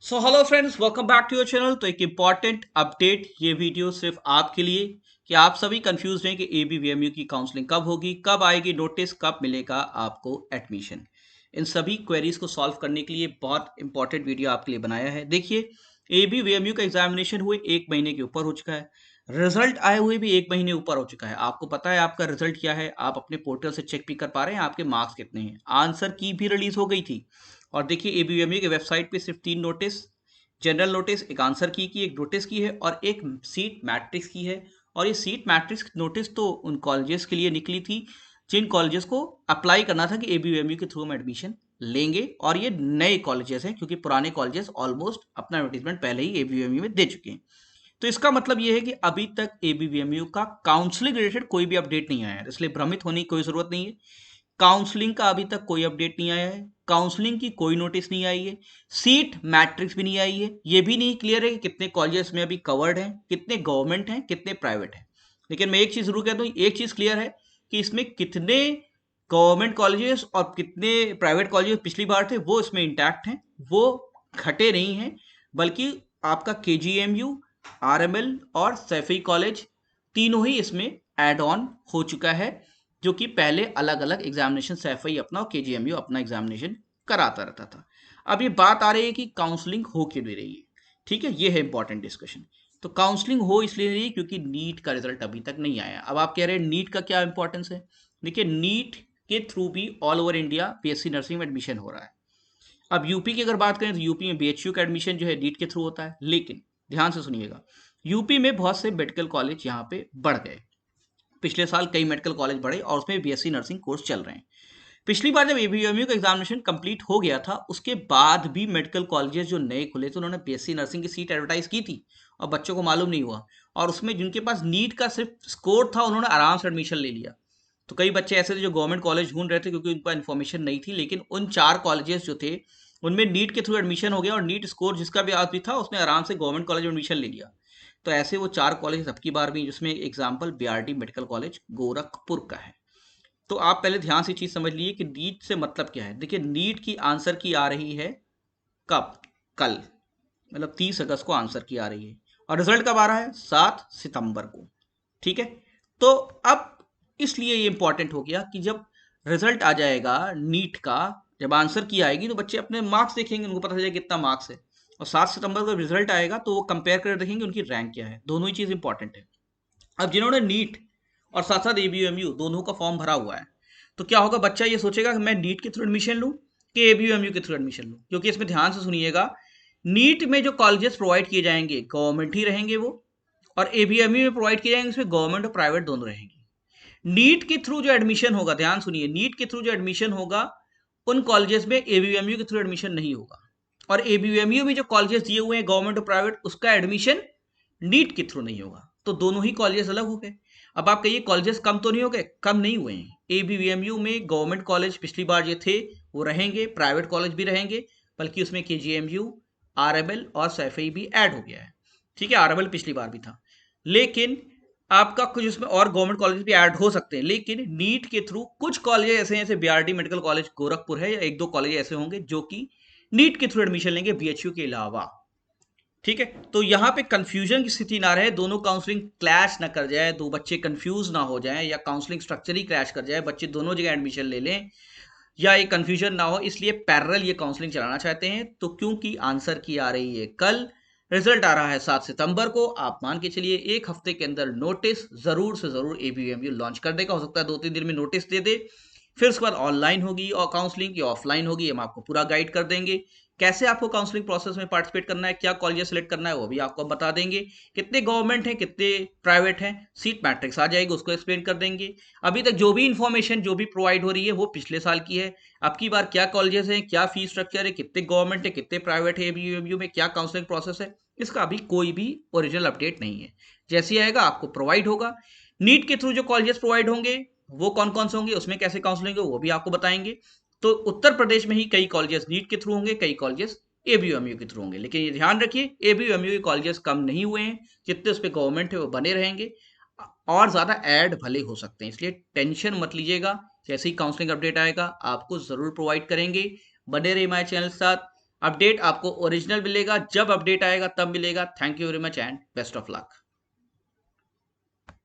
So hello friends, welcome back to your channel. तो एक important update, ये video सिर्फ आपके लिए कि आप सभी कंफ्यूज हैं कि एबीवीएमयू की काउंसलिंग कब होगी, कब आएगी नोटिस, कब मिलेगा आपको एडमिशन। इन सभी क्वेरीज को सॉल्व करने के लिए बहुत इंपॉर्टेंट वीडियो आपके लिए बनाया है। देखिए, एबीवीएमयू का एग्जामिनेशन हुए 1 महीने के ऊपर हो चुका है। रिजल्ट आए हुए भी 1 महीने ऊपर हो चुका है। आपको पता है आपका रिजल्ट क्या है, आप अपने पोर्टल से चेक भी कर पा रहे हैं आपके मार्क्स कितने हैं। आंसर की भी रिलीज हो गई थी। और देखिए, एबीवीएमयू के वेबसाइट पे सिर्फ 3 नोटिस, जनरल नोटिस, एक आंसर की एक नोटिस की है और एक सीट मैट्रिक्स की है। और ये सीट मैट्रिक्स नोटिस तो उन कॉलेजेस के लिए निकली थी जिन कॉलेजेस को अप्लाई करना था कि एबीवीएमयू के थ्रू हम एडमिशन लेंगे। और ये नए कॉलेजेस हैं क्योंकि पुराने कॉलेजेस ऑलमोस्ट अपना एडवर्टीजमेंट पहले ही एबीवीएमयू में दे चुके हैं। तो इसका मतलब ये है कि अभी तक एबीवीएमयू का काउंसलिंग रिलेटेड कोई भी अपडेट नहीं आया है, इसलिए भ्रमित होने की कोई जरूरत नहीं है। काउंसलिंग का अभी तक कोई अपडेट नहीं आया है, काउंसलिंग की कोई नोटिस नहीं आई है, सीट मैट्रिक्स भी नहीं आई है, ये भी नहीं क्लियर है कि कितने कॉलेजेस में अभी कवर्ड हैं, कितने गवर्नमेंट हैं, कितने प्राइवेट हैं। लेकिन मैं एक चीज जरूर कहता हूँ, एक चीज क्लियर है कि इसमें कितने गवर्नमेंट कॉलेजेस और कितने प्राइवेट कॉलेजेस पिछली बार थे वो इसमें इंटैक्ट हैं, वो घटे नहीं हैं। बल्कि आपका केजीएमयू, आरएमएल और सैफई कॉलेज तीनों ही इसमें एड ऑन हो चुका है, जो कि पहले अलग अलग एग्जामिनेशन सैफई अपना और केजीएमयू अपना एग्जामिनेशन कराता रहता था। अब ये बात आ रही है कि काउंसलिंग हो क्यों नहीं रही है। ठीक है, ये है इंपॉर्टेंट डिस्कशन। तो काउंसलिंग हो इसलिए नहीं रही क्योंकि नीट का रिजल्ट अभी तक नहीं आया। अब आप कह रहे हैं नीट का क्या इंपॉर्टेंस है। देखिए, नीट के थ्रू भी all over India BSc nursing में एडमिशन हो रहा है। अब यूपी की अगर बात करें तो यूपी में बीएचयू का एडमिशन जो है नीट के थ्रू होता है। लेकिन ध्यान से सुनिएगा, यूपी में बहुत से मेडिकल कॉलेज यहाँ पे बढ़ गए। पिछले साल कई मेडिकल कॉलेज बढ़े और उसमें बीएससी नर्सिंग कोर्स चल रहे हैं। पिछली बार जब एबीएमयू का एग्जामिनेशन कंप्लीट हो गया था उसके बाद भी मेडिकल कॉलेजेस जो नए खुले थे उन्होंने बीएससी नर्सिंग की सीट एडवर्टाइज की थी और बच्चों को मालूम नहीं हुआ। और उसमें जिनके पास नीट का सिर्फ स्कोर था उन्होंने आराम से एडमिशन ले लिया। तो कई बच्चे ऐसे थे जो गवर्नमेंट कॉलेज ढूंढ रहे थे क्योंकि उनका इन्फॉर्मेशन नहीं थी, लेकिन उन 4 कॉलेजेस जो थे उनमें नीट के थ्रू एडमिशन हो गया और नीट स्कोर जिसका भी आज भी था उसने आराम से गवर्नमेंट कॉलेज में एडमिशन ले लिया। तो ऐसे वो 4 कॉलेज अब की बार भी, जिसमें example BRD medical college Gorakhpur का है। तो आप पहले ध्यान से चीज समझ लीजिए कि नीट से मतलब क्या है। देखिए, नीट की आंसर की आ रही है कब? कल, मतलब 30 अगस्त को आंसर की आ रही है। और रिजल्ट कब आ रहा है? 7 सितंबर को। ठीक है। तो अब इसलिए ये इंपॉर्टेंट हो गया कि जब रिजल्ट आ जाएगा नीट का, जब आंसर की आएगी तो बच्चे अपने मार्क्स देखेंगे, उनको पता चलेगा कितना मार्क्स है। और 7 सितंबर को रिजल्ट आएगा तो वो कंपेयर कर देखेंगे उनकी रैंक क्या है। दोनों ही चीज इंपॉर्टेंट है। अब जिन्होंने नीट और साथ साथ एबीयूएमयू दोनों का फॉर्म भरा हुआ है, तो क्या होगा, बच्चा ये सोचेगा कि मैं नीट के थ्रू एडमिशन लूं कि एबीयूएमयू के थ्रू एडमिशन लूं। क्योंकि इसमें ध्यान से सुनिएगा, नीट में जो कॉलेजेस प्रोवाइड किए जाएंगे गवर्नमेंट ही रहेंगे वो, और एबीएमयू में प्रोवाइड किए जाएंगे उसमें गवर्नमेंट और प्राइवेट दोनों रहेंगे। नीट के थ्रू जो एडमिशन होगा, ध्यान सुनिए, नीट के थ्रू जो एडमिशन होगा उन कॉलेजेस में एबीएमयू के थ्रू एडमिशन नहीं होगा। और एबीएमयू में जो कॉलेजेस दिए हुए हैं गवर्नमेंट और प्राइवेट, उसका एडमिशन नीट के थ्रू नहीं होगा। तो दोनों ही कॉलेजेस अलग हो गए। अब आप कहिए कॉलेजेस कम तो नहीं हो गए? कम नहीं हुए हैं। एबीवीएमयू में गवर्नमेंट कॉलेज पिछली बार जो थे वो रहेंगे, प्राइवेट कॉलेज भी रहेंगे, बल्कि उसमें केजीएमयू, आरएमएल और सैफई भी ऐड हो गया है। ठीक है, आरएमएल पिछली बार भी था। लेकिन आपका कुछ उसमें और गवर्नमेंट कॉलेज भी ऐड हो सकते हैं, लेकिन नीट के थ्रू कुछ कॉलेज ऐसे हैं, जैसे बीआरडी मेडिकल कॉलेज गोरखपुर है, या एक दो कॉलेज ऐसे होंगे जो कि नीट के थ्रू एडमिशन लेंगे बीएचयू के अलावा। ठीक है। तो यहाँ पे कंफ्यूजन की स्थिति ना रहे, दोनों काउंसलिंग क्लैश ना कर जाए, दो बच्चे कंफ्यूज ना हो जाएं, या काउंसलिंग स्ट्रक्चर ही क्रैश कर जाए, बच्चे दोनों जगह एडमिशन ले लें, या ये कंफ्यूजन ना हो, इसलिए पैरेलल ये काउंसलिंग चलाना चाहते हैं। तो क्योंकि आंसर की आ रही है कल, रिजल्ट आ रहा है 7 सितंबर को, आप मान के चलिए 1 हफ्ते के अंदर नोटिस जरूर से जरूर एबीवीएमयू लॉन्च कर देगा। हो सकता है 2-3 दिन में नोटिस दे दे। फिर उसके बाद ऑनलाइन होगी और काउंसलिंग, या ऑफलाइन होगी, हम आपको पूरा गाइड कर देंगे। कैसे आपको काउंसलिंग प्रोसेस में पार्टिसिपेट करना है, क्या कॉलेज सेलेक्ट करना है, वो भी आपको बता देंगे। कितने गवर्नमेंट हैं, कितने प्राइवेट हैं, सीट मैट्रिक्स आ जाएगी, उसको एक्सप्लेन कर देंगे। अभी तक जो भी इंफॉर्मेशन जो भी प्रोवाइड हो रही है वो पिछले साल की है। अब की बार क्या कॉलेजेस हैं, क्या फीस स्ट्रक्चर है, कितने गवर्नमेंट है, कितने प्राइवेट है, एबीयूएमयू में क्या काउंसलिंग प्रोसेस है, इसका अभी कोई भी ओरिजिनल अपडेट नहीं है। जैसे ही आएगा आपको प्रोवाइड होगा। नीट के थ्रू जो कॉलेजेस प्रोवाइड होंगे वो कौन कौन से होंगे, उसमें कैसे काउंसलिंग होगा वो भी आपको बताएंगे। तो उत्तर प्रदेश में ही कई कॉलेजेस नीट के थ्रू होंगे, कई कॉलेजेस एबीयूएमयू के थ्रू होंगे। लेकिन ये ध्यान रखिए, एबीयूएमयू के कॉलेजेस कम नहीं हुए हैं, जितने उस पर गवर्नमेंट है वो बने रहेंगे, और ज्यादा ऐड भले हो सकते हैं, इसलिए टेंशन मत लीजिएगा। जैसे ही काउंसलिंग अपडेट आएगा आपको जरूर प्रोवाइड करेंगे। बने रहिए हमारे चैनल के साथ। अपडेट आपको ओरिजिनल मिलेगा, जब अपडेट आएगा तब मिलेगा। Thank you very much and best of luck.